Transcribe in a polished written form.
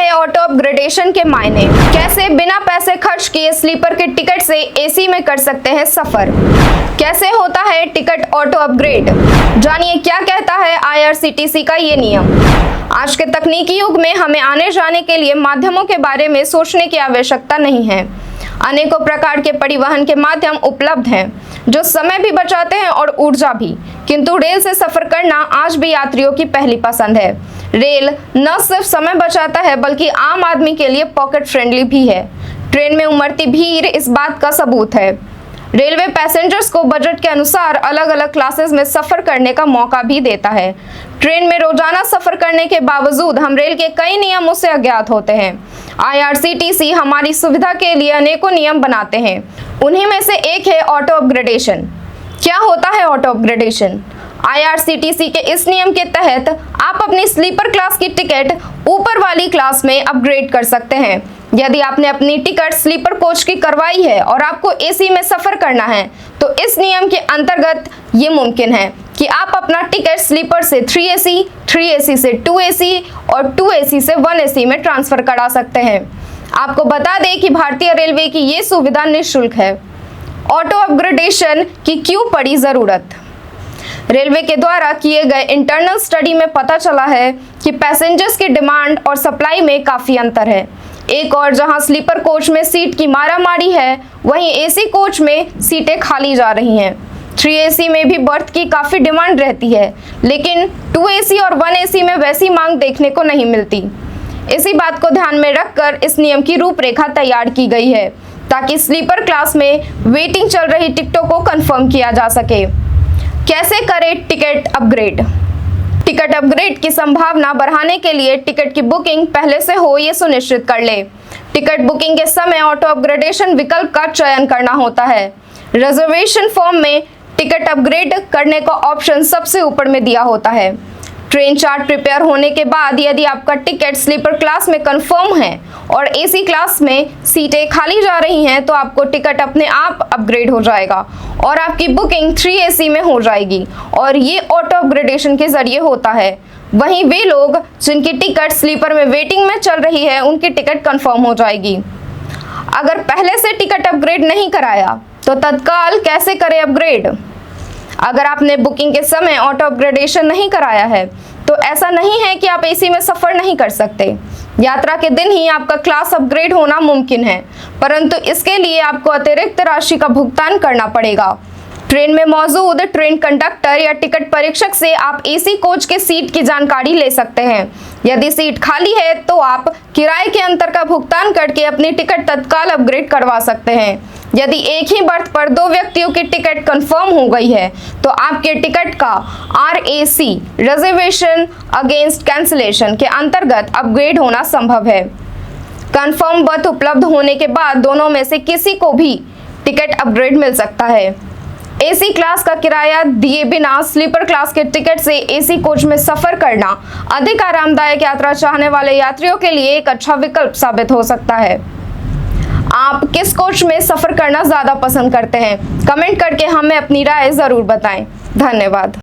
जानिए auto upgradation के मायने, कैसे बिना पैसे खर्च किए स्लीपर के टिकट से एसी में कर सकते हैं सफर, कैसे होता है टिकट ऑटो अपग्रेड, जानिए क्या कहता है आईआरसीटीसी का ये नियम। आज के तकनीकी युग में हमें आने जाने के लिए माध्यमों के बारे में सोचने की आवश्यकता नहीं है। अनेकों प्रकार के परिवहन के माध्यम उपलब्ध हैं जो समय भी बचाते हैं और ऊर्जा भी, किंतु रेल से सफर करना आज भी यात्रियों की पहली पसंद है। रेल न सिर्फ समय बचाता है बल्कि आम आदमी के लिए पॉकेट फ्रेंडली भी है। ट्रेन में उमड़ती भीड़ इस बात का सबूत है। रेलवे पैसेंजर्स को बजट के अनुसार अलग अलग क्लासेस में सफर करने का मौका भी देता है। ट्रेन में रोजाना सफर करने के बावजूद हम रेल के कई नियमों से अज्ञात होते हैं। आईआरसीटीसी हमारी सुविधा के लिए अनेकों नियम बनाते हैं। उन्हीं में से एक है ऑटो अपग्रेडेशन। क्या होता है ऑटो अपग्रेडेशन? आईआरसीटीसी के इस नियम के तहत आप अपनी स्लीपर क्लास की टिकट ऊपर वाली क्लास में अपग्रेड कर सकते हैं। यदि आपने अपनी टिकट स्लीपर कोच की करवाई है और आपको एसी में सफर करना है तो इस नियम के अंतर्गत ये मुमकिन है कि आप अपना टिकट स्लीपर से 3AC, 3AC से 2AC और 2AC से 1AC में ट्रांसफर करा सकते हैं। आपको बता दें कि भारतीय रेलवे की ये सुविधा निःशुल्क है। ऑटो अपग्रेडेशन की क्यों पड़ी जरूरत? रेलवे के द्वारा किए गए इंटरनल स्टडी में पता चला है कि पैसेंजर्स की डिमांड और सप्लाई में काफी अंतर है। एक और जहां स्लीपर कोच में सीट की मारामारी है, वहीं एसी कोच में सीटें खाली जा रही हैं। 3AC में भी बर्थ की काफी डिमांड रहती है, लेकिन 2AC और 1AC में वैसी मांग देखने को नहीं मिलती। इसी बात को ध्यान में रखकर इस नियम की रूपरेखा तैयार की गई है ताकि स्लीपर क्लास में वेटिंग चल रही टिकटों को कंफर्म किया जा सके। कैसे करें टिकट अपग्रेड? टिकट अपग्रेड की संभावना बढ़ाने के लिए टिकट की बुकिंग पहले से हो ये सुनिश्चित कर ले। टिकट बुकिंग के समय ऑटो अपग्रेडेशन विकल्प का चयन करना होता है। रिजर्वेशन फॉर्म में टिकट अपग्रेड करने का ऑप्शन सबसे ऊपर में दिया होता है। ट्रेन चार्ट प्रिपेयर होने के बाद यदि आपका टिकट स्लीपर क्लास में कंफर्म है और एसी क्लास में सीटें खाली जा रही हैं तो आपको टिकट अपने आप अपग्रेड हो जाएगा और आपकी बुकिंग 3AC में हो जाएगी और ये ऑटो अपग्रेडेशन के जरिए होता है। वहीं वे लोग जिनकी टिकट स्लीपर में वेटिंग में चल रही है उनकी टिकट कंफर्म हो जाएगी। अगर पहले से टिकट अपग्रेड नहीं कराया तो तत्काल कैसे करें अपग्रेड? अगर आपने बुकिंग के समय ऑटो अपग्रेडेशन नहीं कराया है तो ऐसा नहीं है कि आप एसी में सफर नहीं कर सकते। यात्रा के दिन ही आपका क्लास अपग्रेड होना मुमकिन है, परंतु इसके लिए आपको अतिरिक्त राशि का भुगतान करना पड़ेगा। ट्रेन में मौजूद ट्रेन कंडक्टर या टिकट परीक्षक से आप एसी कोच के सीट की जानकारी ले सकते हैं। यदि सीट खाली है तो आप किराए के अंतर का भुगतान करके अपनी टिकट तत्काल अपग्रेड करवा सकते हैं। यदि एक ही बर्थ पर 2 व्यक्तियों की टिकट कंफर्म हो गई है तो आपके टिकट का RAC रिजर्वेशन अगेंस्ट कैंसिलेशन के अंतर्गत अपग्रेड होना संभव है। कंफर्म बर्थ उपलब्ध होने के बाद दोनों में से किसी को भी टिकट अपग्रेड मिल सकता है। एसी क्लास का किराया दिए बिना स्लीपर क्लास के टिकट से एसी कोच में सफर करना अधिक आरामदायक यात्रा चाहने वाले यात्रियों के लिए एक अच्छा विकल्प साबित हो सकता है। आप किस कोच में सफर करना ज्यादा पसंद करते हैं? कमेंट करके हमें अपनी राय जरूर बताएं। धन्यवाद।